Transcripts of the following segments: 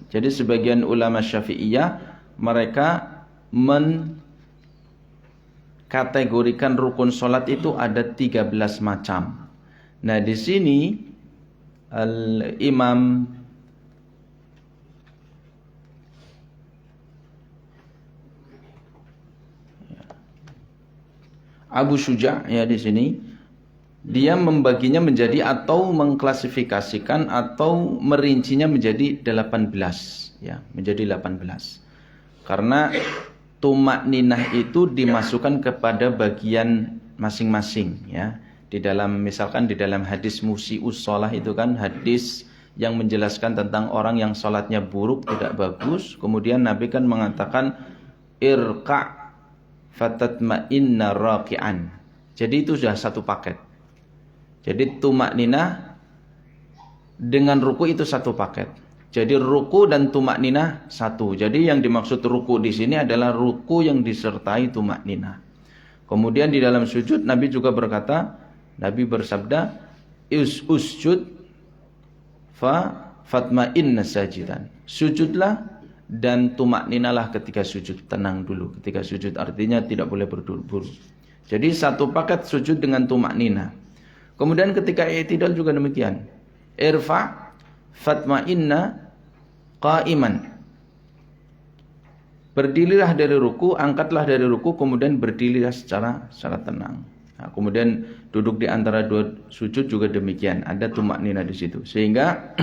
Jadi sebagian ulama Syafi'iyah mereka kategorikan rukun salat itu ada 13 macam. Nah, di sini Imam Abu Syuja' ya di sini dia membaginya menjadi atau mengklasifikasikan atau merincinya menjadi 18 ya, menjadi 18. Karena tumakninah itu dimasukkan kepada bagian masing-masing ya. Di dalam misalkan di dalam hadis musi'us shalah itu kan hadis yang menjelaskan tentang orang yang salatnya buruk, tidak bagus. Kemudian Nabi kan mengatakan irqa' fatatma'inna raqi'an. Jadi itu sudah satu paket. Jadi tumakninah dengan ruku itu satu paket. Jadi ruku dan tumakninah satu. Jadi yang dimaksud ruku di sini adalah ruku yang disertai tumakninah. Kemudian di dalam sujud Nabi juga berkata, Nabi bersabda, usjud fatma'inna sajidan. Sujudlah dan tumakninalah ketika sujud. Tenang dulu ketika sujud, artinya tidak boleh berduru-buru. Jadi satu paket sujud dengan tumakninah. Kemudian ketika i'tidal juga demikian. Irfa' fatma'inna qa'iman. Berdirilah dari ruku, angkatlah dari ruku, kemudian berdirilah secara tenang. Nah, kemudian duduk di antara dua sujud juga demikian, ada tumakninah di situ. Sehingga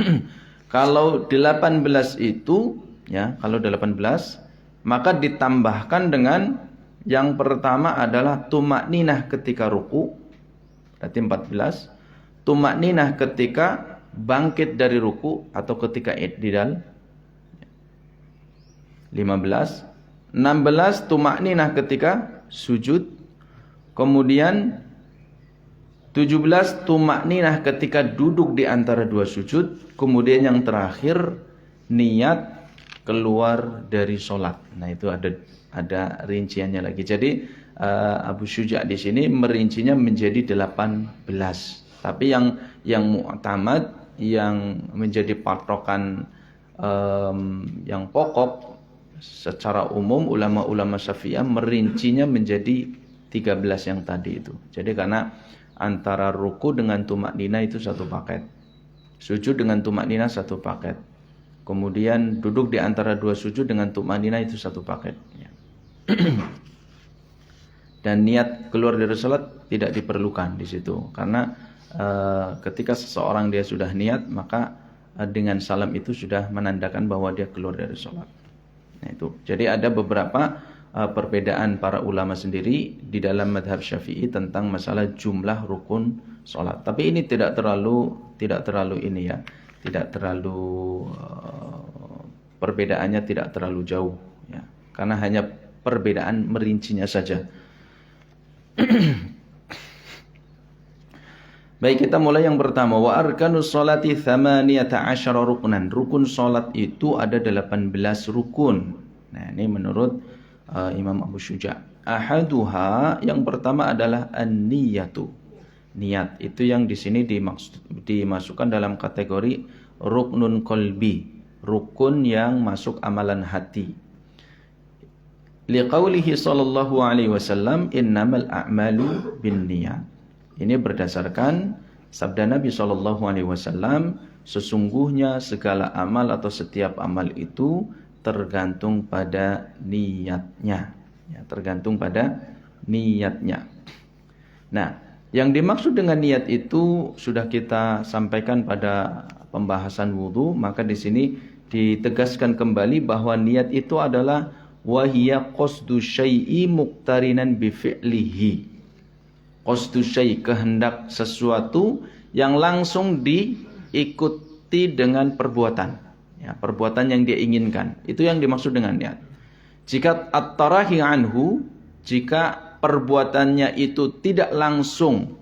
kalau 18 itu ya, kalau 18 maka ditambahkan dengan yang pertama adalah tumakninah ketika ruku, berarti 14. Tumakninah ketika bangkit dari ruku atau ketika i'tidal 15. 16 tumakninah ketika sujud. Kemudian 17 tumakninah ketika duduk di antara dua sujud. Kemudian yang terakhir niat keluar dari sholat. Nah, itu ada rinciannya lagi. Jadi Abu Syuja' di sini merincinya menjadi 18. Tapi yang mu'tamad, yang menjadi patokan yang pokok secara umum ulama-ulama Syafi'iyah merincinya menjadi 13 yang tadi itu. Jadi karena antara ruku dengan tumakninah itu satu paket. Sujud dengan tumakninah satu paket. Kemudian duduk di antara dua sujud dengan tumakninah itu satu paket. Ya. Dan niat keluar dari salat tidak diperlukan di situ. Karena ketika seseorang dia sudah niat, maka dengan salam itu sudah menandakan bahwa dia keluar dari salat. Nah, itu. Jadi ada beberapa perbedaan para ulama sendiri di dalam madhab Syafi'i tentang masalah jumlah rukun salat. Tapi ini tidak terlalu ini ya, tidak terlalu perbedaannya tidak terlalu jauh ya. Karena hanya perbedaan merincinya saja. Baik, kita mulai yang pertama. Wa arkanus sholati 18 ruknan. Rukun salat itu ada 18 rukun. Nah, ini menurut Imam Abu Syuja'. Ahaduha, yang pertama adalah an-niyatu. Niat itu yang di sini dimasukkan dalam kategori ruknun qalbi, rukun yang masuk amalan hati. Liqaulihi sallallahu alaihi wasallam innamal a'malu binniyat. Ini berdasarkan sabda Nabi sallallahu alaihi wasallam, sesungguhnya segala amal atau setiap amal itu tergantung pada niatnya. Ya, tergantung pada niatnya. Nah, yang dimaksud dengan niat itu sudah kita sampaikan pada pembahasan wudu, maka di sini ditegaskan kembali bahwa niat itu adalah wahiya qasdu syai'i muqtarinan bi fi'lihi. Qasdu syai', kehendak sesuatu yang langsung diikuti dengan perbuatan. Ya, perbuatan yang dia inginkan. Itu yang dimaksud dengan niat. Jika at-tarahi anhu, jika perbuatannya itu tidak langsung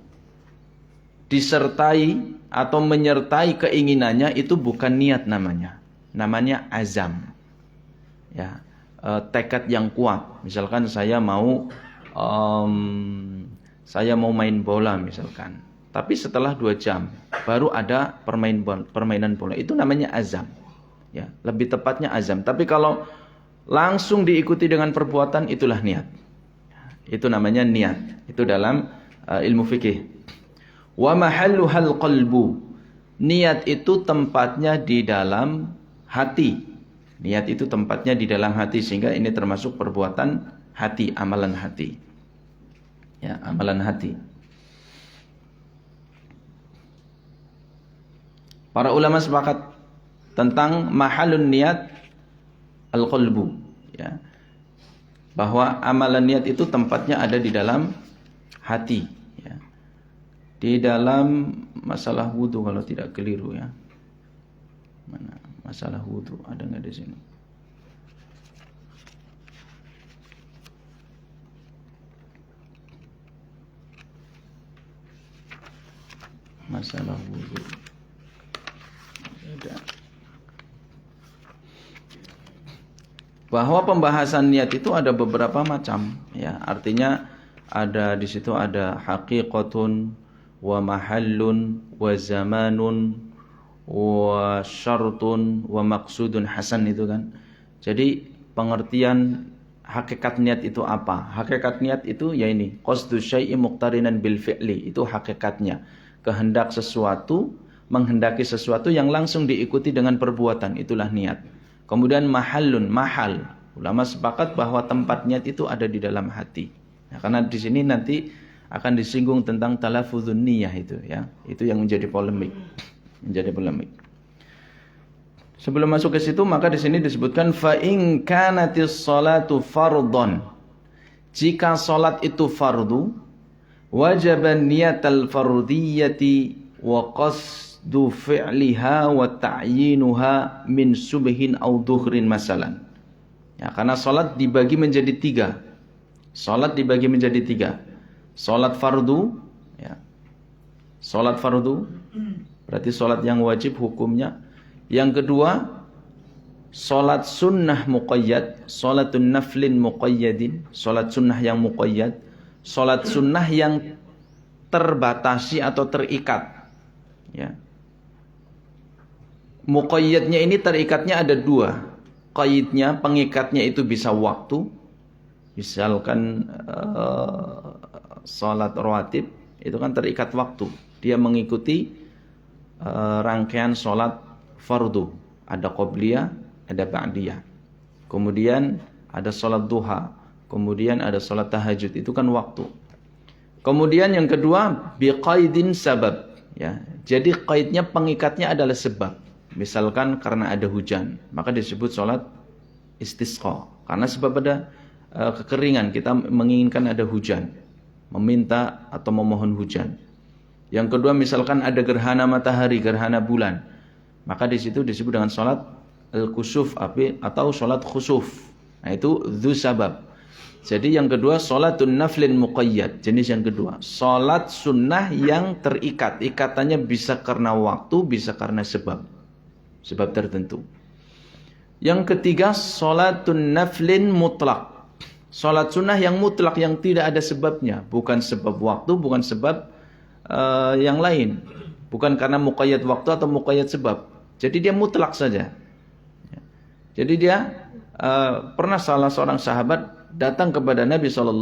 disertai atau menyertai keinginannya, itu bukan niat namanya. Namanya azam. Ya, tekad yang kuat. Misalkan saya mau main bola misalkan. Tapi setelah 2 jam baru ada permainan bola. Itu namanya azam. Ya, lebih tepatnya azam. Tapi kalau langsung diikuti dengan perbuatan, itulah niat. Itu namanya niat. Itu dalam ilmu fikih. Wa mahalluhal qalbu. Niat itu tempatnya di dalam hati. Niat itu tempatnya di dalam hati, sehingga ini termasuk perbuatan hati, amalan hati. Ya, amalan hati. Para ulama sepakat tentang mahalun niat al-qalbu, ya. Bahwa amalan niat itu tempatnya ada di dalam hati, ya. Di dalam masalah wudu kalau tidak keliru, ya. Mana masalah wudu ada nggak di sini? Masalah wudu. Ada. Bahwa pembahasan niat itu ada beberapa macam, ya. Artinya ada di situ ada haqiqatun wa mahallun wa zamanun wa syartun wa maqsudun hasan, itu kan. Jadi pengertian hakikat niat itu apa? Hakikat niat itu ya ini, qasdu syai'i muqtarinan bil fi'li, itu hakikatnya. Kehendak sesuatu, menghendaki sesuatu yang langsung diikuti dengan perbuatan, itulah niat. Kemudian mahallun, mahal. Ulama sepakat bahwa tempat niat itu ada di dalam hati. Ya, karena di sini nanti akan disinggung tentang talafuzun niyah itu, ya. Itu yang menjadi polemik. Menjadi polemik. Sebelum masuk ke situ, maka di sini disebutkan fa in kanatis sholatu fardhon. Jika salat itu fardu, wajib niyatal fardiyati wa qasdu fi'liha wa ta'yinuha min subhin aw dhuhrin masalan. Ya, karena salat dibagi menjadi tiga. Salat dibagi menjadi tiga. Salat fardu, ya. Salat fardu berarti salat yang wajib hukumnya. Yang kedua, salat sunnah muqayyad, salatun naflin muqayyadin, salat sunnah yang muqayyad, salat sunnah yang terbatasi atau terikat. Ya. Muqayyadnya ini terikatnya ada dua. Qaidnya, pengikatnya itu bisa waktu. Misalkan salat rawatib itu kan terikat waktu. Dia mengikuti rangkaian salat fardu. Ada qobliyah, ada ba'diyah. Kemudian ada salat duha. Kemudian ada salat tahajud. Itu kan waktu. Kemudian yang kedua, biqaidin sabab. Ya, jadi qaidnya, pengikatnya adalah sebab. Misalkan karena ada hujan, maka disebut salat istisqa. Karena sebab ada kekeringan, kita menginginkan ada hujan, meminta atau memohon hujan. Yang kedua, misalkan ada gerhana matahari, gerhana bulan, maka di situ disebut dengan salat al-kusuf atau salat khusuf. Nah, itu dzu sabab. Jadi yang kedua, salatun naflin muqayyad, jenis yang kedua. Salat sunnah yang terikat. Ikatannya bisa karena waktu, bisa karena sebab tertentu. Yang ketiga, salatun naflin mutlak. Salat sunnah yang mutlak, yang tidak ada sebabnya. Bukan sebab waktu, bukan sebab yang lain. Bukan karena muqayyad waktu atau muqayyad sebab. Jadi dia mutlak saja. Jadi dia pernah salah seorang sahabat datang kepada Nabi SAW,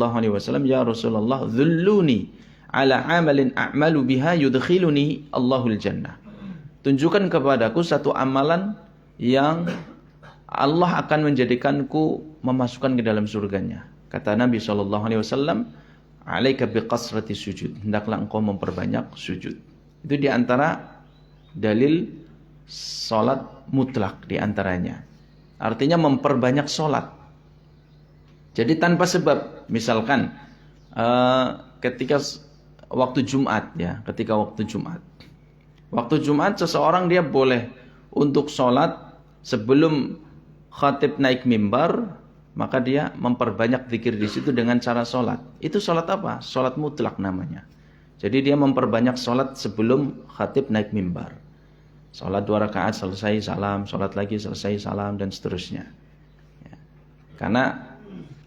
ya Rasulullah, dhulluni ala amalin a'malu biha yudkhiluni Allahul jannah. Tunjukkan kepadaku satu amalan yang Allah akan menjadikanku memasukkan ke dalam surganya. Kata Nabi SAW, alaika biqasrati sujud. Hendaklah engkau memperbanyak sujud. Itu diantara dalil salat mutlak diantaranya. Artinya memperbanyak salat. Jadi tanpa sebab. Misalkan ketika waktu Jumat, ya, ketika waktu Jumat. Waktu Jumat seseorang dia boleh untuk sholat sebelum khatib naik mimbar, maka dia memperbanyak zikir di situ dengan cara sholat. Itu sholat apa? Sholat mutlak namanya. Jadi dia memperbanyak sholat sebelum khatib naik mimbar. Sholat 2 rakaat selesai salam, sholat lagi selesai salam, dan seterusnya. Ya. Karena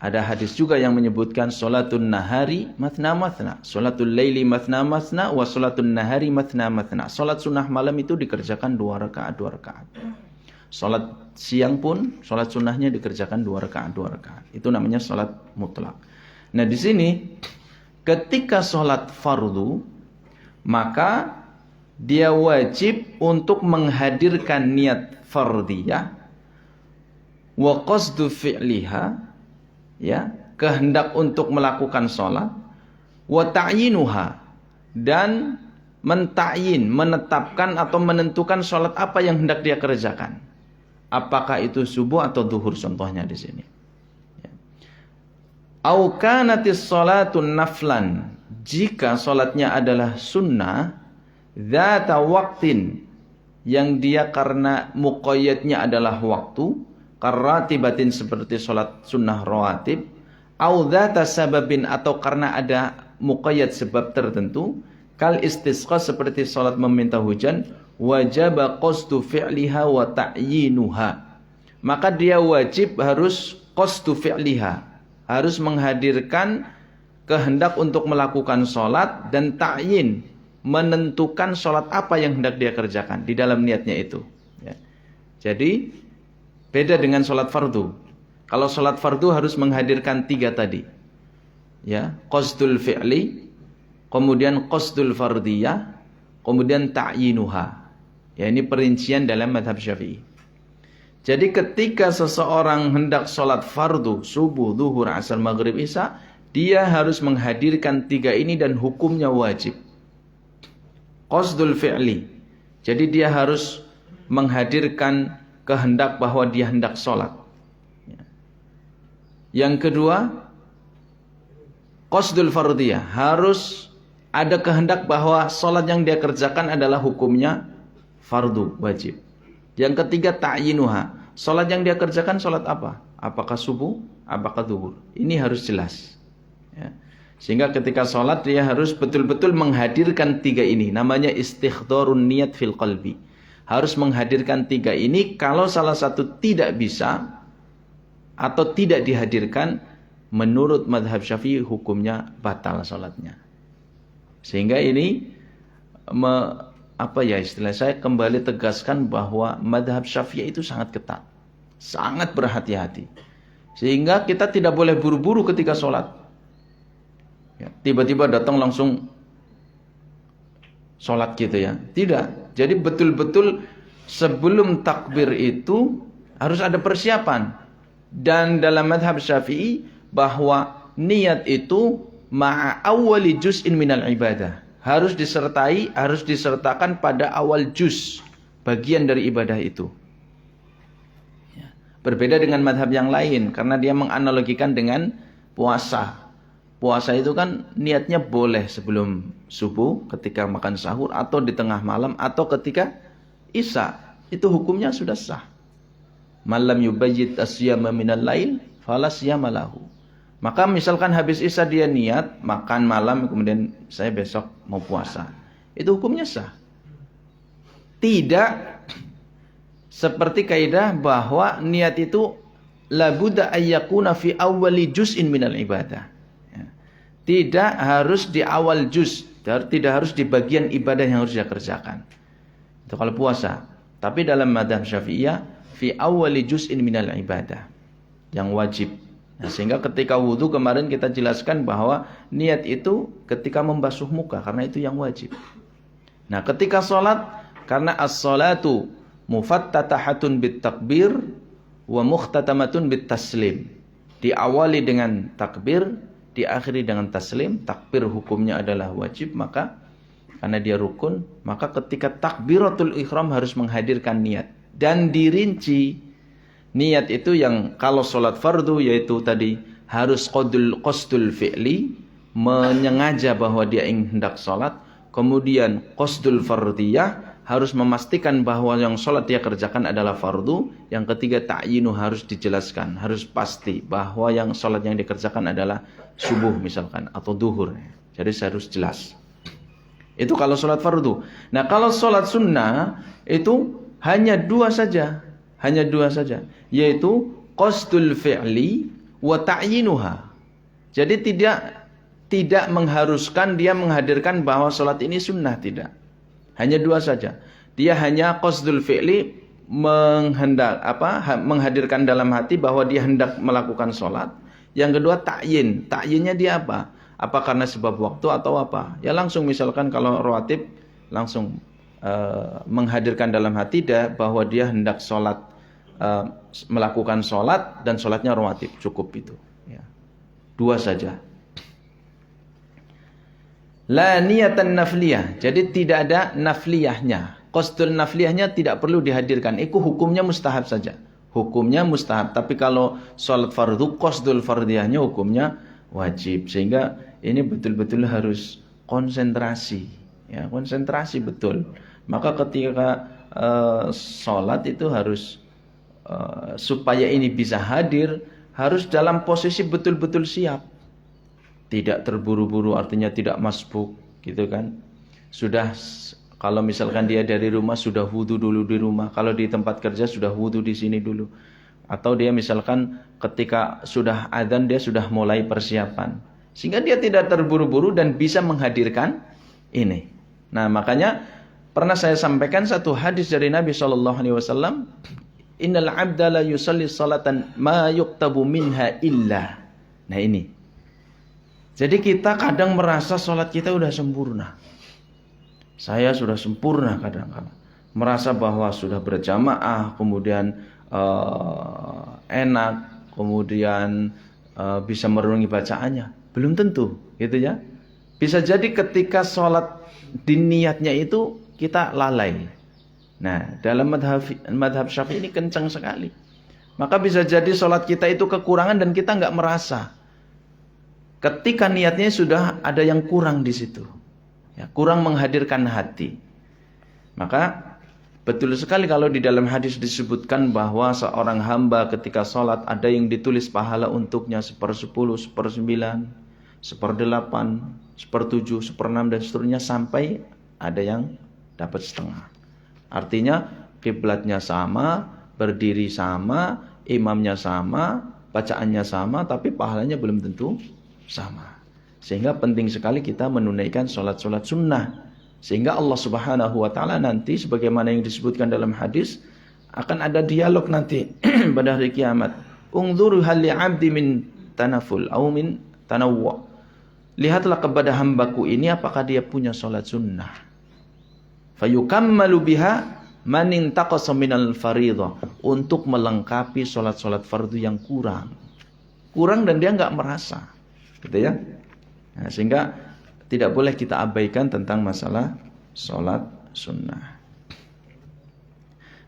ada hadis juga yang menyebutkan sholatun nahari mathna mathna, sholatul laili mathna mathna, wa sholatun nahari mathna mathna. Sholat sunnah malam itu dikerjakan 2 rakaat. Sholat siang pun sholat sunnahnya dikerjakan 2 rakaat 2 rakaat. Itu namanya sholat mutlak. Nah di sini ketika sholat fardu maka dia wajib untuk menghadirkan niat fardiyah wa qasdu fi'liha, ya, kehendak untuk melakukan sholat, wa ta'yinuha, dan mentakyin, menetapkan atau menentukan sholat apa yang hendak dia kerjakan. Apakah itu subuh atau duhur contohnya di sini. Au kanatis sholatun naflan, jika sholatnya adalah sunnah, dzata waqtin, yang dia karena muqayyadnya adalah waktu, karatibatin seperti sholat sunnah rawatib, au dzata sababin, atau karena ada muqayyad sebab tertentu, kal istisqa seperti sholat meminta hujan, wajaba qasdu fi'liha wa ta'yinuha, maka dia wajib harus qasdu fi'liha, harus menghadirkan kehendak untuk melakukan sholat dan ta'yin, menentukan sholat apa yang hendak dia kerjakan di dalam niatnya itu, ya. Jadi beda dengan sholat fardu. Kalau sholat fardu harus menghadirkan 3 tadi, ya, qasdul fi'li, kemudian qasdul fardiyah, kemudian ta'yinuha. Ya, ini perincian dalam mazhab Syafi'i. Jadi ketika seseorang hendak sholat fardu, subuh, duhur, asar, maghrib, isya, dia harus menghadirkan 3 ini dan hukumnya wajib. Qasdul fi'li, jadi dia harus menghadirkan kehendak bahwa dia hendak sholat. Yang kedua, qasdul fardiyah, harus ada kehendak bahwa sholat yang dia kerjakan adalah hukumnya fardu, wajib. Yang ketiga, ta'yinuha, sholat yang dia kerjakan sholat apa? Apakah subuh, apakah duhur? Ini harus jelas, ya. Sehingga ketika sholat dia harus betul-betul menghadirkan 3 ini. Namanya istighdharun niat fil qalbi. Harus menghadirkan 3 ini. Kalau salah satu tidak bisa atau tidak dihadirkan, menurut madhab Syafi'i hukumnya batal sholatnya. Sehingga ini istilah saya kembali tegaskan bahwa madhab Syafi'i itu sangat ketat, sangat berhati-hati. Sehingga kita tidak boleh buru-buru ketika sholat. Ya, tiba-tiba datang langsung sholat gitu ya. Tidak. Jadi betul-betul sebelum takbir itu harus ada persiapan. Dan dalam madhab Syafi'i bahwa niat itu ma'a awwali juz'in minal ibadah, harus disertakan pada awal juz, bagian dari ibadah itu. Ya. Berbeda dengan madhab yang lain karena dia menganalogikan dengan puasa. Puasa itu kan niatnya boleh sebelum subuh, ketika makan sahur, atau di tengah malam, atau ketika isya. Itu hukumnya sudah sah. Malam yubayyit asyama minal lail fala siyama lahu. Maka misalkan habis isya dia niat makan malam, kemudian saya besok mau puasa, itu hukumnya sah. Tidak seperti kaidah bahwa niat itu labudda ayyakuna fi awwali juz'in minal ibadah. Tidak harus di awal juz, tidak harus di bagian ibadah yang harus dia kerjakan. Itu kalau puasa. Tapi dalam madzhab Syafi'iyah fi awwali juz'in minal ibadah, yang wajib. Nah, sehingga ketika wudu kemarin kita jelaskan bahwa niat itu ketika membasuh muka, karena itu yang wajib. Nah, ketika sholat, karena as-sholatu mufattatahatun bit takbir wa mukhtatamatun bit taslim. Diawali dengan takbir, diakhiri dengan taslim. Takbir hukumnya adalah wajib, maka karena dia rukun, maka ketika takbiratul ihram harus menghadirkan niat. Dan dirinci niat itu yang kalau sholat fardu yaitu tadi harus qasdul fi'li, menyengaja bahwa dia ingin hendak sholat. Kemudian qasdul fardiyah, harus memastikan bahwa yang sholat dia kerjakan adalah fardu. Yang ketiga, ta'yinu, harus dijelaskan, harus pasti bahwa yang sholat yang dikerjakan adalah subuh misalkan atau duhur. Jadi harus jelas. Itu kalau sholat fardu. Nah, kalau sholat sunnah itu hanya 2 saja. Hanya 2 saja, yaitu qasdul fi'li wa ta'yinuha. Jadi tidak mengharuskan dia menghadirkan bahwa sholat ini sunnah, tidak. Hanya 2 saja. Dia hanya qasdul fi'li, menghadirkan dalam hati bahwa dia hendak melakukan sholat. Yang kedua ta'yin. Ta'yinnya dia apa? Apa karena sebab waktu atau apa? Ya langsung misalkan kalau rawatib langsung menghadirkan dalam hati bahwa dia hendak sholat, melakukan sholat dan sholatnya rawatib, cukup itu. Ya. 2 saja. La niyatan nafliyah. Jadi tidak ada nafliyahnya. Qasdul nafliyahnya tidak perlu dihadirkan. Itu hukumnya mustahab saja. Hukumnya mustahab. Tapi kalau sholat fardu, qasdul fardiyahnya hukumnya wajib. Sehingga ini betul-betul harus konsentrasi. Ya, konsentrasi betul. Maka ketika sholat itu harus supaya ini bisa hadir, harus dalam posisi betul-betul siap. Tidak terburu-buru, artinya tidak masbuk, gitu kan. Sudah, kalau misalkan dia dari rumah sudah wudu dulu di rumah, kalau di tempat kerja sudah wudu di sini dulu. Atau dia misalkan ketika sudah adzan dia sudah mulai persiapan. Sehingga dia tidak terburu-buru dan bisa menghadirkan ini. Nah, makanya pernah saya sampaikan satu hadis dari Nabi SAW. Innal abda la yusalli salatan ma yuktabu minha illa. Nah ini. Jadi kita kadang merasa sholat kita udah sempurna. Saya sudah sempurna kadang-kadang. Merasa bahwa sudah berjamaah, kemudian enak, kemudian bisa merenungi bacaannya. Belum tentu, gitu ya. Bisa jadi ketika sholat di niatnya itu kita lalai. Nah, dalam madhab Syafi'i ini kencang sekali. Maka bisa jadi sholat kita itu kekurangan dan kita nggak merasa. Ketika niatnya sudah ada yang kurang di situ, ya, kurang menghadirkan hati. Maka betul sekali kalau di dalam hadis disebutkan bahwa seorang hamba ketika sholat ada yang ditulis pahala untuknya 1/10, 1/9, 1/8, 1/7, 1/6 dan seterusnya sampai ada yang dapat setengah. Artinya kiblatnya sama, berdiri sama, imamnya sama, bacaannya sama, tapi pahalanya belum tentu sama. Sehingga penting sekali kita menunaikan sholat-sholat sunnah. Sehingga Allah Subhanahu wa ta'ala nanti sebagaimana yang disebutkan dalam hadis akan ada dialog nanti pada hari kiamat. Ungzuru hal li'abdi min tanaful au min tanawwu. Lihatlah kepada hambaku ini apakah dia punya sholat sunnah. Fayukammalu biha man intaqasa minal fariidhah, untuk melengkapi sholat-sholat fardu yang kurang. Kurang dan dia enggak merasa. Gitu ya. Nah, sehingga tidak boleh kita abaikan tentang masalah sholat sunnah.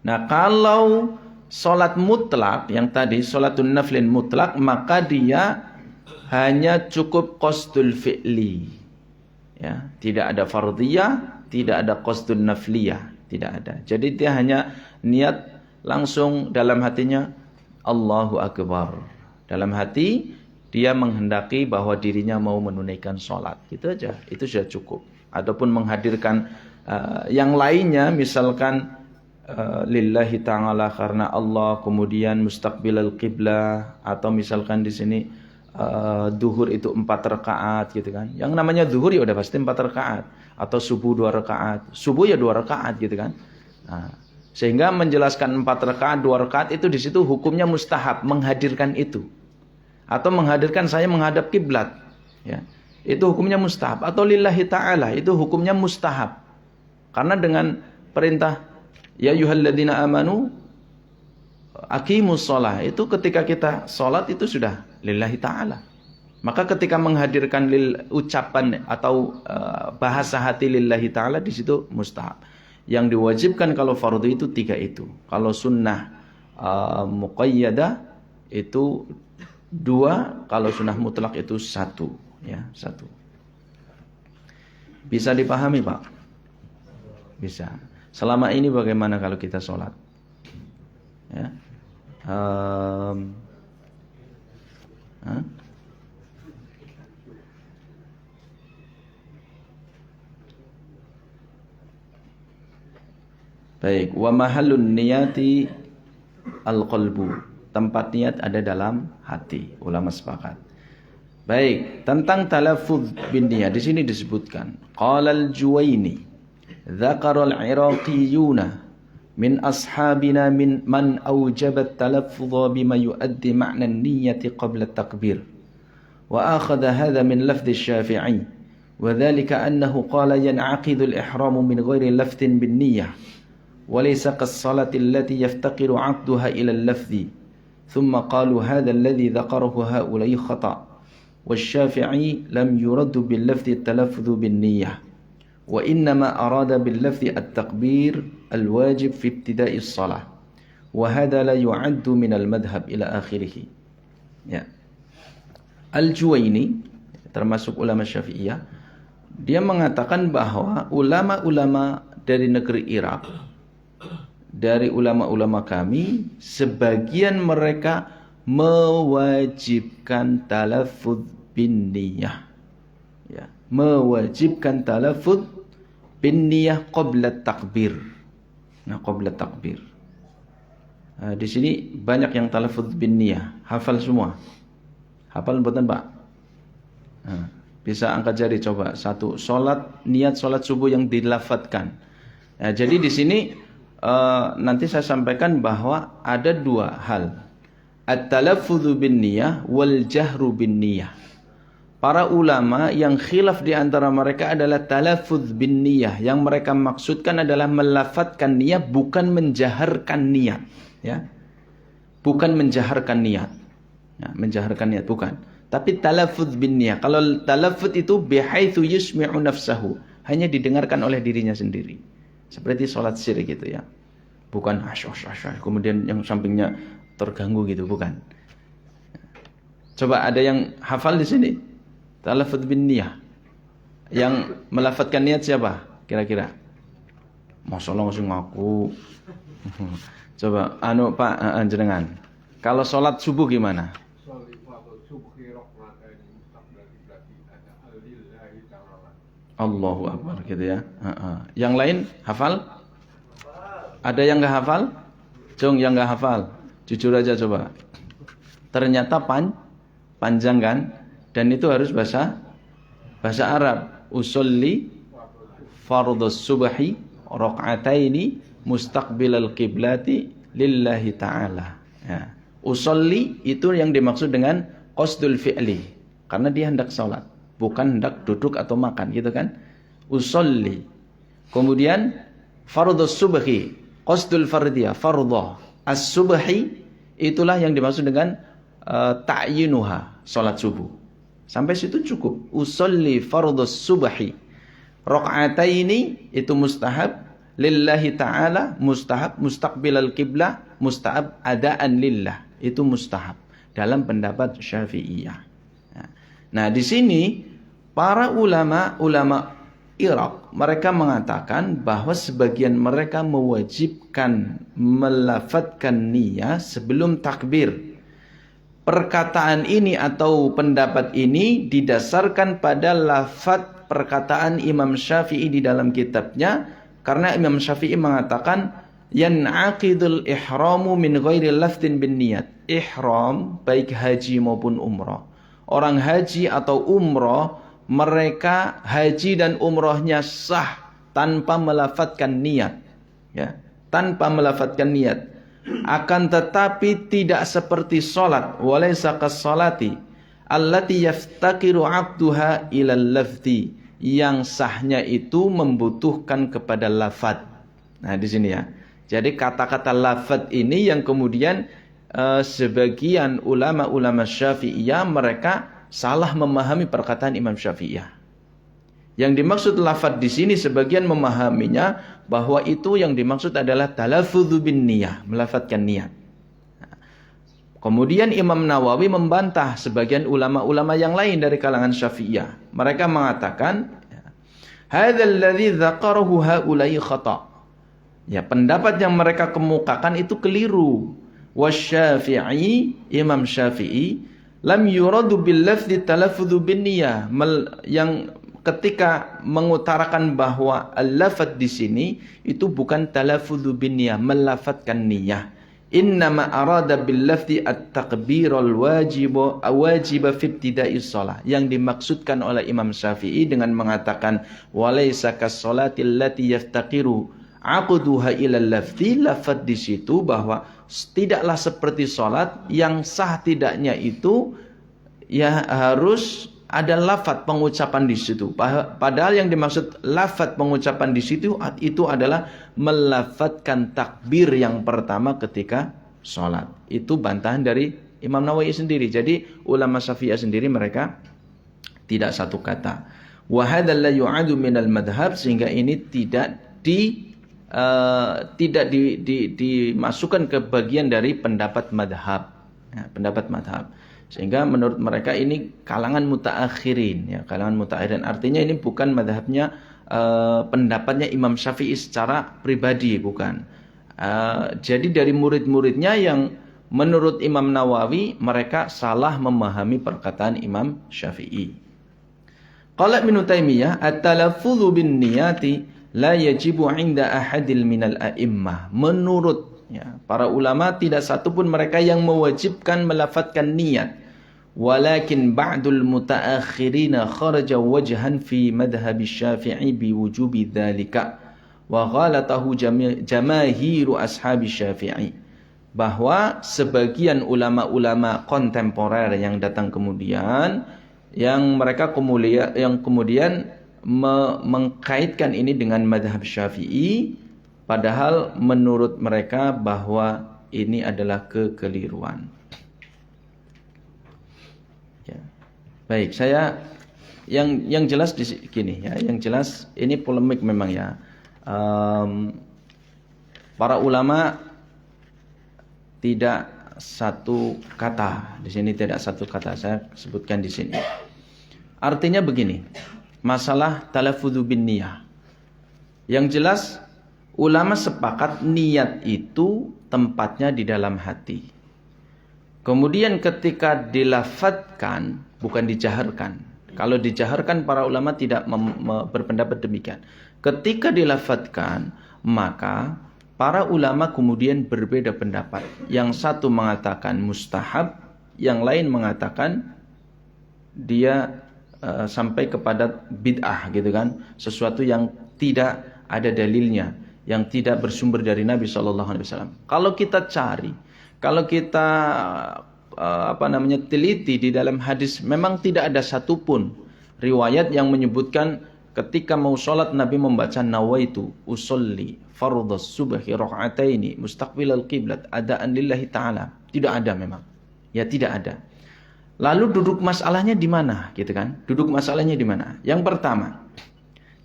Nah, kalau sholat mutlak yang tadi sholatun naflin mutlak, maka dia hanya cukup qasdul fi'li. Ya, tidak ada fardhiyah, tidak ada qasdun nafliyah, tidak ada. Jadi dia hanya niat langsung dalam hatinya Allahu Akbar. Dalam hati dia menghendaki bahwa dirinya mau menunaikan sholat. Itu aja, itu sudah cukup. Ataupun menghadirkan yang lainnya, misalkan lillahi ta'ala karena Allah, kemudian mustaqbilal qiblah, atau misalkan di sini duhur itu 4 rakaat gitu kan. Yang namanya duhur ya udah pasti 4 rakaat, atau subuh 2 rakaat. Subuh ya 2 rakaat gitu kan. Nah, sehingga menjelaskan 4 rakaat, 2 rakaat itu di situ hukumnya mustahab, menghadirkan itu. Atau menghadirkan saya menghadap kiblat, ya, itu hukumnya mustahab. Atau lillahi ta'ala, itu hukumnya mustahab. Karena dengan perintah ya ayyuhalladzina amanu aqimus shalah, itu ketika kita sholat itu sudah lillahi ta'ala. Maka ketika menghadirkan ucapan atau bahasa hati lillahi ta'ala, di situ mustahab. Yang diwajibkan kalau fardu itu 3 itu. Kalau sunnah muqayyadah itu 2, kalau sunnah mutlak itu 1, ya, 1. Bisa dipahami, Pak? Bisa. Selama ini bagaimana kalau kita sholat? Ya. Baik, wa mahallun niyati al-qalbu. Tempat niat ada dalam hati. Ulama sepakat. Baik, tentang talaffuz bin niyat di sini disebutkan. Qala al-Juwaini, dzakara al-Iraqiyuna min ashabina man awjaba at-talaffuz bima yuaddi ma'na an-niyyah qabla at-takbir. Wa akhadha hadha min lafdh asy-Syafi'i wa dhalika annahu qala yan'aqidu al-ihramu min ghairi lafdhin bin-niyyah wa laysa kas-salati allati yaftaqiru 'aqduha ila al-lafdhi. Thumma qalu hadha alladhi dhakarahu ha'ula'i khata'. Wasy-Syafi'i lam yurad bil-lafdhi at-talaffuz bin-niyyah wa innama arada bil-lafdhi at-takbir al-wajib fi ibtida'i as-salah. Wa hadha la yu'addu min al-madhhab ila akhirih. Ya. Al-Juwaini termasuk ulama Syafi'iyah, dia mengatakan bahwa ulama-ulama dari negeri Irak, dari ulama-ulama kami, sebagian mereka mewajibkan talaffuz bin niyah. Ya, mewajibkan talaffuz bin niyah qabla takbir. Nah, qabla takbir. Nah, di sini banyak yang talaffuz bin niyah. Hafal semua. Hafal mboten, Pak? Nah, bisa angkat jari coba. Satu, niat salat subuh yang dilafadzkan. Nah, jadi di sini nanti saya sampaikan bahwa ada dua hal. At-talaffudzu bin niyah wal jahru bin niyah. Para ulama yang khilaf di antara mereka adalah talaffudz bin niyah. Yang mereka maksudkan adalah melafadzkan niat, bukan menjaharkan niat, ya. Bukan menjaharkan niat. Ya, menjaharkan niat bukan. Tapi talaffudz bin niyah. Kalau talaffudz itu bihaitsu yusmi'u nafsahu, hanya didengarkan oleh dirinya sendiri. Seperti sholat sir gitu ya. Bukan kemudian yang sampingnya terganggu gitu, bukan. Coba ada yang hafal di sini? Talaffudz bin niyah. Yang melafadzkan niat siapa? Kira-kira? Masalah ngasih ngaku. Coba Pak jenengan. Kalau sholat subuh gimana? Allahu Akbar gitu ya. Yang lain hafal? Ada yang nggak hafal? Jong, yang nggak hafal, jujur aja coba. Ternyata panjang kan? Dan itu harus bahasa Arab. Usolli fardhus subhi raq'ataini mustaqbilal qiblati lillahi ta'ala. Ya. Usolli itu yang dimaksud dengan qasdul fi'li, karena dia hendak salat, bukan hendak duduk atau makan gitu kan. Usolli. Kemudian fardhus subhi, qasdul fardiyah, fardhah. As-subhi itulah yang dimaksud dengan ta'yinuha, salat subuh. Sampai situ cukup. Usolli fardhus subhi raq'ataini itu mustahab, lillahi ta'ala mustahab, mustaqbilal qiblah mustahab, adaan lillah itu mustahab dalam pendapat Syafi'iyah. Nah, di sini para ulama Irak mereka mengatakan bahwa sebagian mereka mewajibkan melafadzkan niyah sebelum takbir. Perkataan ini atau pendapat ini didasarkan pada lafadz perkataan Imam Syafi'i di dalam kitabnya, karena Imam Syafi'i mengatakan yan'aqidul ihramu min ghairi lafdin bin niyat. Ihram baik haji maupun umrah. Orang haji atau umrah, mereka haji dan umrahnya sah tanpa melafadzkan niat, ya, tanpa melafadzkan niat. Akan tetapi tidak seperti salat, walaysa kas-salati allati yaftaqiru 'abduha ila lafzi, yang sahnya itu membutuhkan kepada lafaz. Nah, di sini ya. Jadi kata-kata lafaz ini yang kemudian sebagian ulama-ulama Syafi'iyah mereka salah memahami perkataan Imam Syafi'iyah. Yang dimaksud lafaz di sini sebagian memahaminya bahwa itu yang dimaksud adalah talaffudzu bin niyah, melafadzkan niat. Kemudian Imam Nawawi membantah sebagian ulama-ulama yang lain dari kalangan Syafi'iyah. Mereka mengatakan hadzal ladzi dzakarahu haula'i khata'. Ya, pendapat yang mereka kemukakan itu keliru. Wasy-Syafi'i, Imam Syafi'i lam yuradu bil lafzi talaffudzu bin niyah, yang ketika mengutarakan bahwa al-lafadz di sini itu bukan talaffudzu bin niyah, melafadzkan niyah. Innama arada bil lafzi at-takbirul wajib fi ibtida'is shalah. Yang dimaksudkan oleh Imam Syafi'i dengan mengatakan walaysa kas-salati allati yaftaqiru aqduha ilal lafzi, lafaz di situ bahwa tidaklah seperti salat yang sah tidaknya itu ya harus ada lafaz pengucapan di situ. Padahal yang dimaksud lafaz pengucapan di situ itu adalah melafadzkan takbir yang pertama ketika salat. Itu bantahan dari Imam Nawawi sendiri. Jadi ulama Syafi'iyah sendiri mereka tidak satu kata. Wa hadzal la yu'adu minal madhab, sehingga ini tidak dimasukkan ke bagian dari pendapat madhab. Ya, pendapat madhab. Sehingga menurut mereka ini kalangan mutaakhirin, ya, kalangan mutaakhirin. Artinya ini bukan madhabnya, pendapatnya Imam Syafi'i secara pribadi, bukan. Jadi dari murid-muridnya yang menurut Imam Nawawi mereka salah memahami perkataan Imam Syafi'i. Qala Ibnu Taimiyah, at-talaffudzu bin niyati la yajibu 'inda ahadil minal a'immah. Menurut ya, para ulama tidak satupun mereka yang mewajibkan melafadzkan niat. Walakin ba'dul mutaakhirina kharaja wajhan fi madhhab Syafi'i bi wujubi dzalika wa ghalatahu jamaahiru ashabi Syafi'i. Bahwa sebagian ulama-ulama kontemporer yang datang kemudian yang kemudian mengkaitkan ini dengan madhab Syafi'i, padahal menurut mereka bahwa ini adalah kekeliruan. Ya. Baik, saya yang jelas di sini ya, yang jelas ini polemik memang ya. Para ulama tidak satu kata di sini, tidak satu kata saya sebutkan di sini. Artinya begini, masalah talaffudzu bin niyah. Yang jelas ulama sepakat niat itu tempatnya di dalam hati. Kemudian ketika dilafadzkan, bukan dijaharkan. Kalau dijaharkan para ulama tidak berpendapat demikian. Ketika dilafadzkan, maka para ulama kemudian berbeda pendapat. Yang satu mengatakan mustahab, yang lain mengatakan dia sampai kepada bid'ah gitu kan, sesuatu yang tidak ada dalilnya, yang tidak bersumber dari Nabi SAW. Kalau kita cari, kalau kita teliti di dalam hadis, memang tidak ada satupun riwayat yang menyebutkan ketika mau sholat Nabi membaca nawaitu usolli fardhas subhi raka'ataini mustaqbilal qiblat adaan lillahi ta'ala. Tidak ada memang. Ya tidak ada. Lalu duduk masalahnya di mana, gitu kan? Duduk masalahnya di mana? Yang pertama,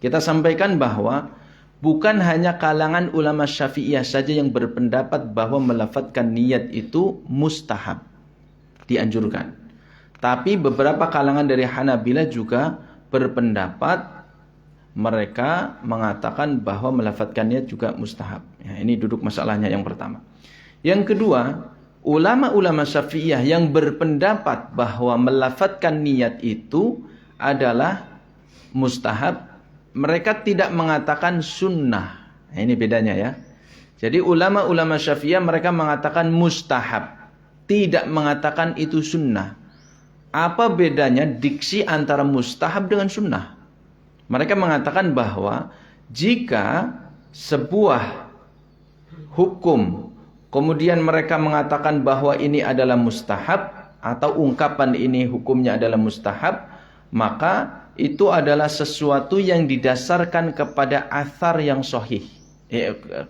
kita sampaikan bahwa bukan hanya kalangan ulama Syafi'iyah saja yang berpendapat bahwa melafadzkan niat itu mustahab, dianjurkan. Tapi beberapa kalangan dari Hanabilah juga berpendapat, mereka mengatakan bahwa melafadzkan niat juga mustahab. Ya, ini duduk masalahnya yang pertama. Yang kedua, ulama-ulama Syafi'iyah yang berpendapat bahwa melafadzkan niat itu adalah mustahab, mereka tidak mengatakan sunnah. Nah, ini bedanya ya. Jadi ulama-ulama Syafi'iyah mereka mengatakan mustahab, tidak mengatakan itu sunnah. Apa bedanya diksi antara mustahab dengan sunnah? Mereka mengatakan bahwa jika sebuah hukum kemudian mereka mengatakan bahwa ini adalah mustahab, atau ungkapan ini hukumnya adalah mustahab, maka itu adalah sesuatu yang didasarkan kepada athar yang sahih.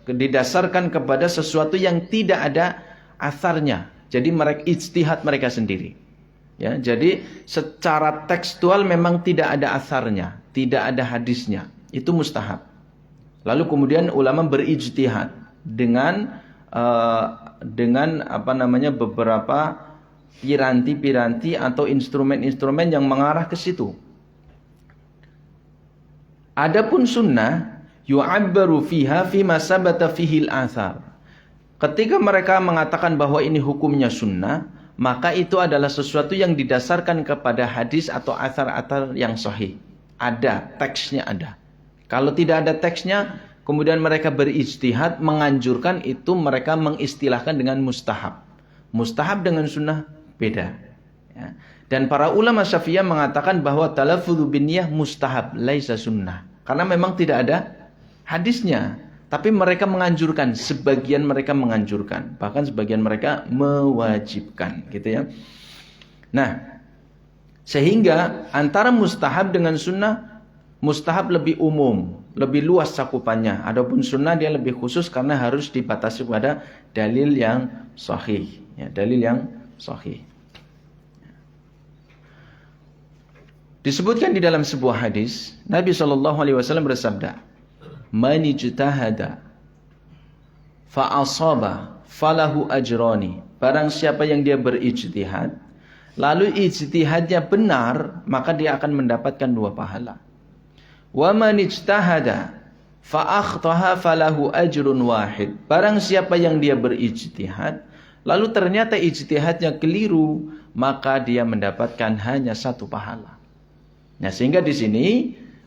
Didasarkan kepada sesuatu yang tidak ada atharnya. Jadi mereka ijtihad mereka sendiri. Ya, jadi secara tekstual memang tidak ada atharnya, tidak ada hadisnya. Itu mustahab. Lalu kemudian ulama berijtihad dengan beberapa piranti-piranti atau instrumen-instrumen yang mengarah ke situ. Adapun sunnah yu'abbaru fiha fima sabata fihil athar. Ketika mereka mengatakan bahwa ini hukumnya sunnah, maka itu adalah sesuatu yang didasarkan kepada hadis atau athar-athar yang sahih. Ada, teksnya ada. Kalau tidak ada teksnya, kemudian mereka berijtihad menganjurkan, itu mereka mengistilahkan dengan mustahab. Mustahab dengan sunnah beda. Ya. Dan para ulama Syafi'iyah mengatakan bahwa talaffudzu bin niyah mustahab, laisa sunnah. Karena memang tidak ada hadisnya. Tapi mereka menganjurkan, sebagian mereka menganjurkan, bahkan sebagian mereka mewajibkan, gitu ya. Nah, sehingga antara mustahab dengan sunnah, mustahab lebih umum, lebih luas cakupannya. Adapun sunnah dia lebih khusus karena harus dibatasi pada dalil yang sahih, ya, dalil yang sahih. Disebutkan di dalam sebuah hadis, Nabi SAW bersabda, "Man ijtahada fa asaba falahu ajrani." Barang siapa yang dia berijtihad, lalu ijtihadnya benar, maka dia akan mendapatkan 2 pahala. Wa man ijtahada fa akhtaha falahu ajrun wahid. Barang siapa yang dia berijtihad, lalu ternyata ijtihadnya keliru, maka dia mendapatkan hanya 1 pahala. Nah, sehingga di sini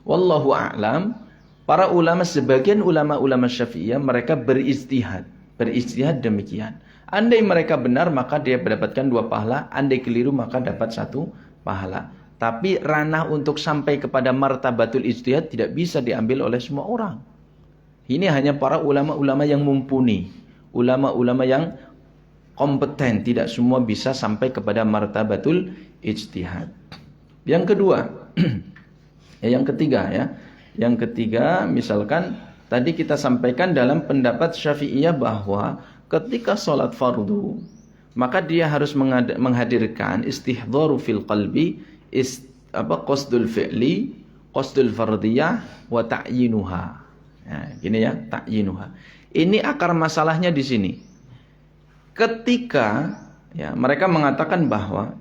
wallahu a'lam, para ulama, sebagian ulama-ulama Syafi'iyah mereka berijtihad demikian. Andai mereka benar maka dia mendapatkan 2 pahala, andai keliru maka dapat 1 pahala. Tapi ranah untuk sampai kepada martabatul ijtihad tidak bisa diambil oleh semua orang. Ini hanya para ulama-ulama yang mumpuni, ulama-ulama yang kompeten, tidak semua bisa sampai kepada martabatul ijtihad. Yang kedua, yang ketiga ya. Yang ketiga, misalkan tadi kita sampaikan dalam pendapat Syafi'iyah bahwa ketika sholat fardu, maka dia harus menghadirkan istihdharu fil qalbi, qasdul fi'li, qasdul fardiyah, wa ta'yinuha. Nah, gini ya, ta'yinuha. Ini akar masalahnya di sini. Ketika ya mereka mengatakan bahwa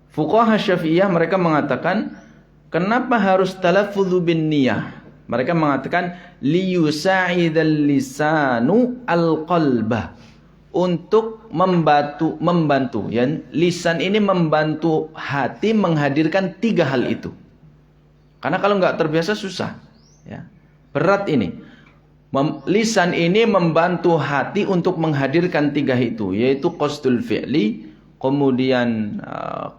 fuqaha Syafi'iyah mereka mengatakan kenapa harus talaffudzu bin niyah? Mereka mengatakan liyusa'idal lisanu al-qalbah, untuk membantu ya, lisan ini membantu hati menghadirkan 3 hal itu. Karena kalau nggak terbiasa susah ya. Berat ini. Lisan ini membantu hati untuk menghadirkan 3 itu, yaitu qasdul fi'li, kemudian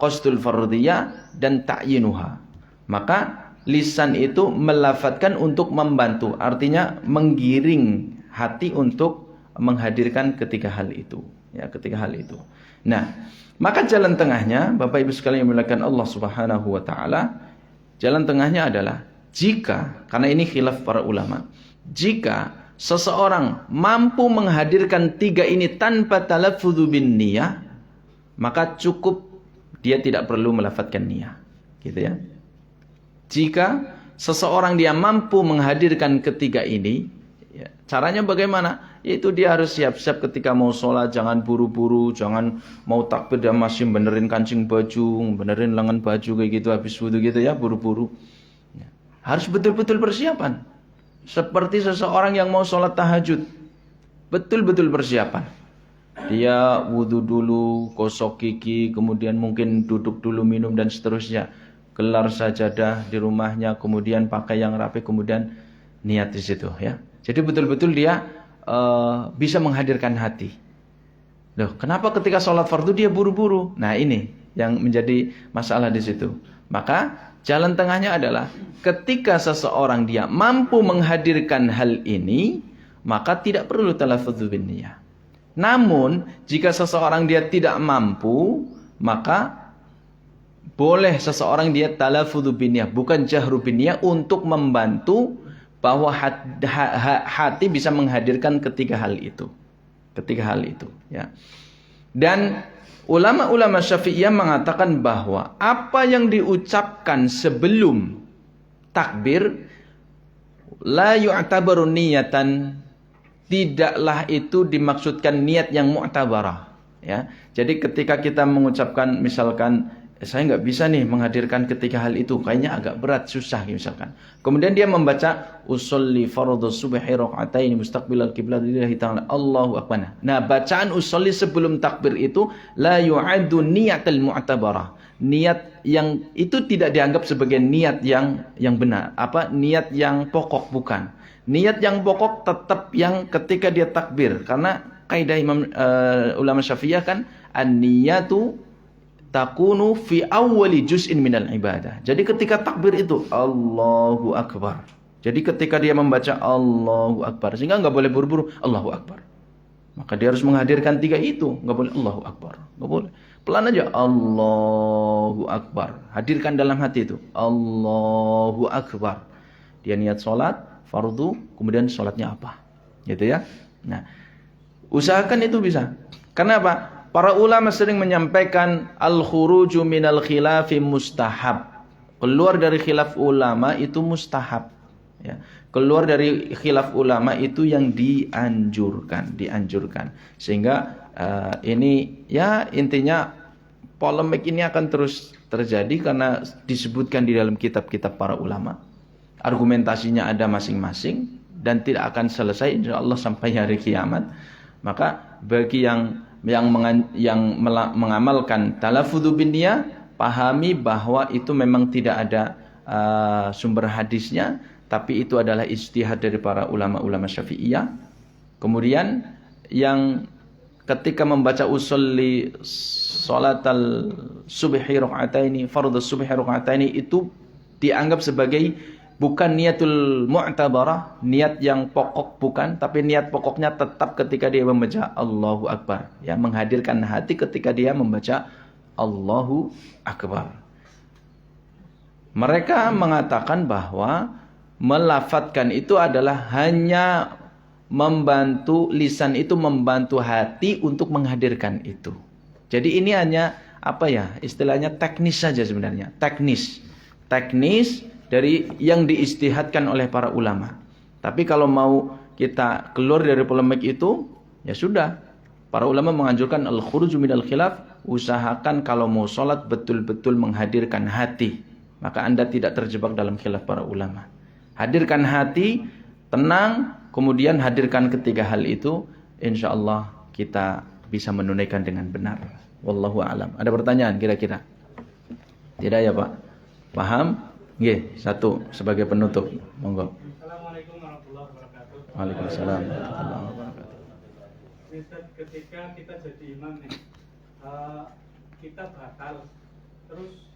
qasdul fardiyah, dan ta'yinuha. Maka lisan itu melafatkan untuk membantu, artinya menggiring hati untuk menghadirkan ketiga hal itu, ya, ketiga hal itu. Nah, maka jalan tengahnya, Bapak Ibu sekalian yang dimuliakan Allah Subhanahu wa taala, jalan tengahnya adalah jika, karena ini khilaf para ulama, jika seseorang mampu menghadirkan 3 ini tanpa talaffudzu bin niyah, maka cukup dia tidak perlu melafadzkan niyah, gitu ya. Jika seseorang dia mampu menghadirkan ketiga ini, ya, caranya bagaimana? Yaitu dia harus siap-siap ketika mau sholat, jangan buru-buru, jangan mau takbir dan masih benerin kancing baju, benerin lengan baju kayak gitu habis wudu gitu ya, buru-buru. Ya. Harus betul-betul persiapan. Seperti seseorang yang mau sholat tahajud, betul-betul persiapan. Dia wudu dulu, gosok gigi, kemudian mungkin duduk dulu minum dan seterusnya. Gelar sajadah di rumahnya, kemudian pakai yang rapi, kemudian niat di situ ya. Jadi betul-betul dia bisa menghadirkan hati. Loh, kenapa ketika sholat fardu dia buru-buru? Nah, ini yang menjadi masalah di situ. Maka jalan tengahnya adalah ketika seseorang dia mampu menghadirkan hal ini, maka tidak perlu talaffudzu bin niyah. Namun, jika seseorang dia tidak mampu, maka boleh seseorang dia talaffudzu bin niyah, bukan jahru bin niyah, untuk membantu bahwa hati bisa menghadirkan ketiga hal itu. Ketiga hal itu, ya. Dan ulama-ulama Syafi'iyah mengatakan bahwa apa yang diucapkan sebelum takbir la yu'tabaru niyatan, tidaklah itu dimaksudkan niat yang mu'tabarah, ya. Jadi ketika kita mengucapkan misalkan saya nggak bisa nih menghadirkan ketiga hal itu, kayaknya agak berat, susah misalkan. Kemudian dia membaca usolli fardhu subhi raka'atain mustaqbilal qiblat lillahi ta'ala Allahu akbar. Nah, bacaan usolli sebelum takbir itu la yu'addu niyatal mu'tabarah. Niat yang itu tidak dianggap sebagai niat yang benar. Niat yang pokok, bukan. Niat yang pokok tetap yang ketika dia takbir, karena kaidah ulama Syafi'iyah kan an-niyatu takunu fi awwali juz'in minal ibadah. Jadi ketika takbir itu Allahu Akbar. Jadi ketika dia membaca Allahu Akbar, sehingga nggak boleh buru-buru Allahu Akbar. Maka dia harus menghadirkan 3 itu, nggak boleh Allahu Akbar, nggak boleh. Pelan aja Allahu Akbar. Hadirkan dalam hati itu Allahu Akbar. Dia niat sholat, fardu, kemudian sholatnya apa, gitu ya. Nah, usahakan itu bisa. Karena apa? Para ulama sering menyampaikan al-khuruju minal khilafi mustahab. Keluar dari khilaf ulama itu mustahab. Ya. Keluar dari khilaf ulama itu yang dianjurkan. Sehingga ini ya intinya polemik ini akan terus terjadi karena disebutkan di dalam kitab-kitab para ulama. Argumentasinya ada masing-masing dan tidak akan selesai insyaallah sampai hari kiamat. Maka bagi yang mengamalkan talafudzu binniyah, pahami bahwa itu memang tidak ada sumber hadisnya, tapi itu adalah ijtihad dari para ulama-ulama Syafi'iyah. Kemudian yang ketika membaca usolli salatal subhi raka'ataini, fardhu subhi raka'ataini, itu dianggap sebagai bukan niatul mu'tabarah, niat yang pokok bukan, tapi niat pokoknya tetap ketika dia membaca Allahu Akbar, ya, menghadirkan hati ketika dia membaca Allahu Akbar. Mereka mengatakan bahwa melafadzkan itu adalah hanya membantu lisan itu, membantu hati untuk menghadirkan itu. Jadi ini hanya apa ya, istilahnya teknis saja sebenarnya, teknis dari yang diistihadkan oleh para ulama. Tapi kalau mau kita keluar dari polemik itu, ya sudah. Para ulama menganjurkan al-khuruju minal khilaf, usahakan kalau mau sholat betul-betul menghadirkan hati. Maka Anda tidak terjebak dalam khilaf para ulama. Hadirkan hati, tenang, kemudian hadirkan ketiga hal itu, insyaallah kita bisa menunaikan dengan benar. Wallahu a'lam. Ada pertanyaan kira-kira? Tidak ya Pak? Paham? Nggih, satu sebagai penutup. Monggo. Assalamualaikum warahmatullahi wabarakatuh. Waalaikumsalam warahmatullahi wabarakatuh. Misal ketika kita jadi imam nih, kita batal, terus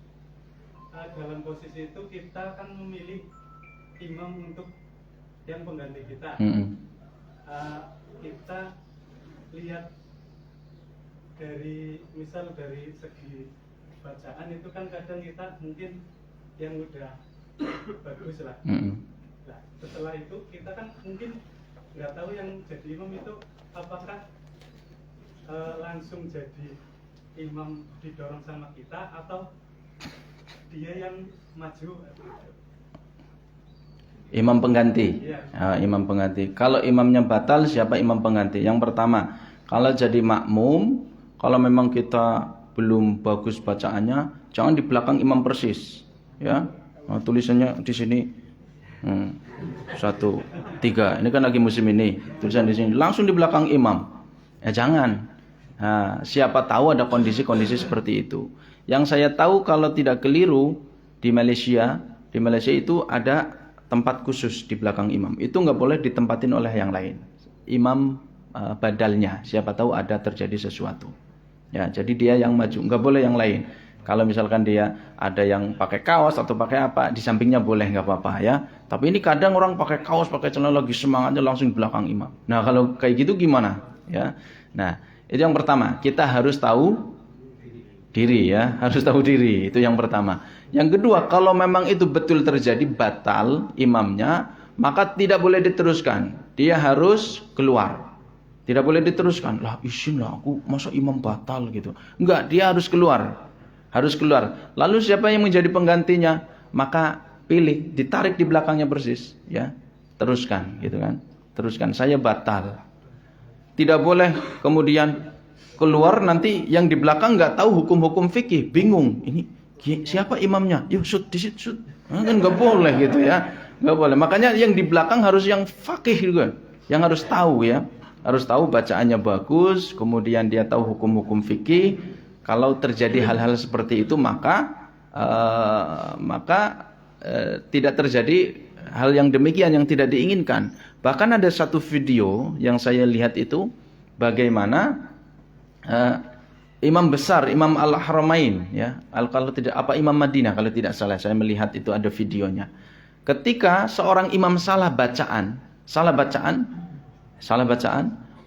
dalam posisi itu kita kan memilih imam untuk yang pengganti kita. Kita lihat dari misal dari segi bacaan itu kan kadang kita mungkin yang udah bagus lah. Nah, setelah itu kita kan mungkin nggak tahu yang jadi imam itu apakah langsung jadi imam didorong sama kita atau dia yang maju. Imam pengganti. Ya. Imam pengganti. Kalau imamnya batal, siapa imam pengganti? Yang pertama, kalau jadi makmum, kalau memang kita belum bagus bacaannya, jangan di belakang imam persis. Ya, tulisannya di sini 1, 3. Ini kan lagi musim ini. Tulisan di sini langsung di belakang imam. Ya jangan. Nah, siapa tahu ada kondisi-kondisi seperti itu. Yang saya tahu kalau tidak keliru di Malaysia itu ada tempat khusus di belakang imam. Itu nggak boleh ditempatin oleh yang lain. Imam badalnya. Siapa tahu ada terjadi sesuatu. Ya, jadi dia yang maju, nggak boleh yang lain. Kalau misalkan dia ada yang pakai kaos atau pakai apa, di sampingnya boleh, nggak apa-apa ya. Tapi ini kadang orang pakai kaos, pakai celana lagi semangatnya langsung di belakang imam. Nah kalau kayak gitu gimana? Ya, nah itu yang pertama. Kita harus tahu diri ya, harus tahu diri. Itu yang pertama. Yang kedua, kalau memang itu betul terjadi batal imamnya, maka tidak boleh diteruskan. Dia harus keluar. Tidak boleh diteruskan. Lah izin lah aku, masa imam batal gitu. Enggak, dia harus keluar. Harus keluar. Lalu siapa yang menjadi penggantinya? Maka pilih, ditarik di belakangnya persis, ya. Teruskan, gitu kan. Teruskan, saya batal. Tidak boleh kemudian keluar nanti yang di belakang nggak tahu hukum-hukum fikih, bingung. Ini siapa imamnya? Yuk shoot, shoot. Nah, kan nggak boleh gitu ya. Nggak boleh. Makanya yang di belakang harus yang fakih juga. Yang harus tahu ya. Harus tahu bacaannya bagus, kemudian dia tahu hukum-hukum fikih. Kalau terjadi hal-hal seperti itu maka tidak terjadi hal yang demikian yang tidak diinginkan. Bahkan ada satu video yang saya lihat itu bagaimana imam besar, Imam Al-Haramain ya. Kalau tidak apa Imam Madinah kalau tidak salah, saya melihat itu ada videonya. Ketika seorang imam salah bacaan,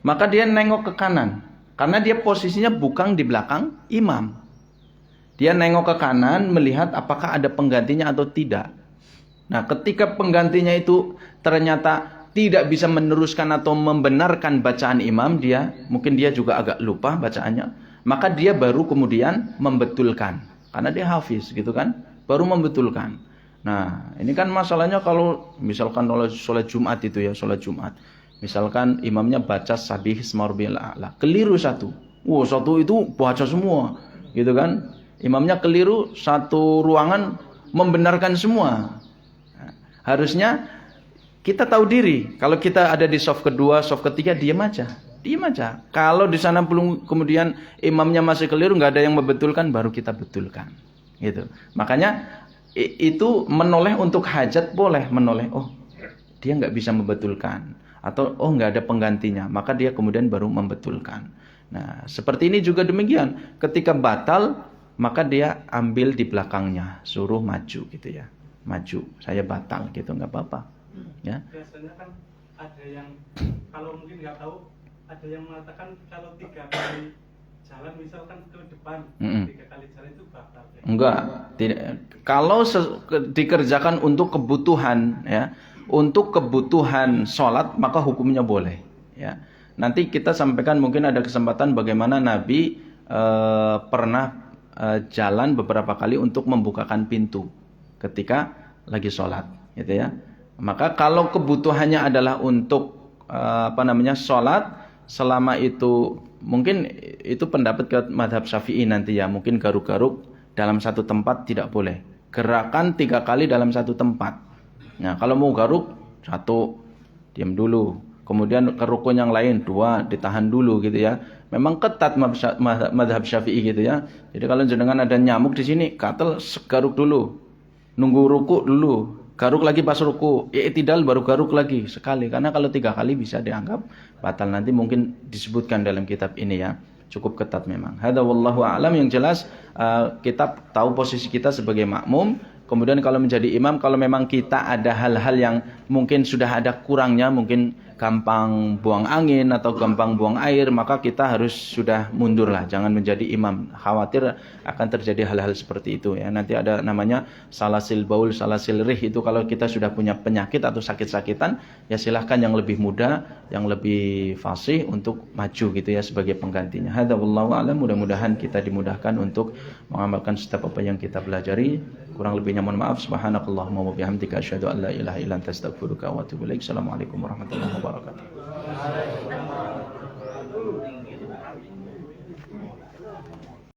maka dia nengok ke kanan karena dia posisinya bukan di belakang imam. Dia nengok ke kanan melihat apakah ada penggantinya atau tidak. Nah, ketika penggantinya itu ternyata tidak bisa meneruskan atau membenarkan bacaan imam, mungkin dia juga agak lupa bacaannya, maka dia baru kemudian membetulkan. Karena dia hafiz gitu kan, baru membetulkan. Nah, ini kan masalahnya kalau misalkan sholat Jumat itu ya, sholat Jumat. Misalkan imamnya baca Sabih Isma Rabbiyal A'la, keliru satu. Satu itu baca semua, gitu kan? Imamnya keliru, satu ruangan membenarkan semua. Nah, harusnya kita tahu diri. Kalau kita ada di shaf kedua, shaf ketiga, diam aja. Kalau di sana belum kemudian imamnya masih keliru, nggak ada yang membetulkan, baru kita betulkan. Gitu. Makanya itu menoleh untuk hajat boleh menoleh. Oh, dia nggak bisa membetulkan. Atau nggak ada penggantinya. Maka dia kemudian baru membetulkan. Nah, seperti ini juga demikian. Ketika batal, maka dia ambil di belakangnya. Suruh maju gitu ya. Maju, saya batal gitu, nggak apa-apa. Ya. Biasanya kan ada yang, kalau mungkin nggak tahu, ada yang mengatakan kalau 3 kali jalan misalkan ke depan, 3 kali jalan itu batal. Enggak, tidak. Kalau dikerjakan untuk kebutuhan ya, untuk kebutuhan sholat maka hukumnya boleh ya. Nanti kita sampaikan mungkin ada kesempatan bagaimana Nabi pernah jalan beberapa kali untuk membukakan pintu ketika lagi sholat gitu ya. Maka kalau kebutuhannya adalah untuk sholat, selama itu mungkin itu pendapat ke madhab Syafi'i nanti ya, mungkin garuk-garuk dalam satu tempat tidak boleh. Gerakan 3 kali dalam satu tempat. Nah, kalau mau garuk 1, diam dulu. Kemudian ke rukun yang lain 2, ditahan dulu gitu ya. Memang ketat madhab Syafi'i gitu ya. Jadi kalau jenengan ada nyamuk di sini, katel garuk dulu. Nunggu ruku dulu. Garuk lagi pas ruku. I'tidal baru garuk lagi sekali. Karena kalau 3 kali bisa dianggap batal. Nanti mungkin disebutkan dalam kitab ini ya. Cukup ketat memang. Hadza wallahu a'lam. Yang jelas kita tahu posisi kita sebagai makmum. Kemudian kalau menjadi imam, kalau memang kita ada hal-hal yang mungkin sudah ada kurangnya, mungkin gampang buang angin atau gampang buang air, maka kita harus sudah mundur lah, jangan menjadi imam. Khawatir akan terjadi hal-hal seperti itu ya. Nanti ada namanya salasil baul, salasil rih, itu kalau kita sudah punya penyakit atau sakit-sakitan, ya silahkan yang lebih muda, yang lebih fasih untuk maju gitu ya sebagai penggantinya. Hadza wallahu a'lam. Mudah-mudahan kita dimudahkan untuk mengamalkan setiap apa yang kita pelajari. Kurang lebihnya mohon maaf. Subhanakallahumma wa bihamdika asyhadu an la ilaha illa anta astaghfiruka wa atubu ilaik. Assalamualaikum warahmatullahi wabarakatuh.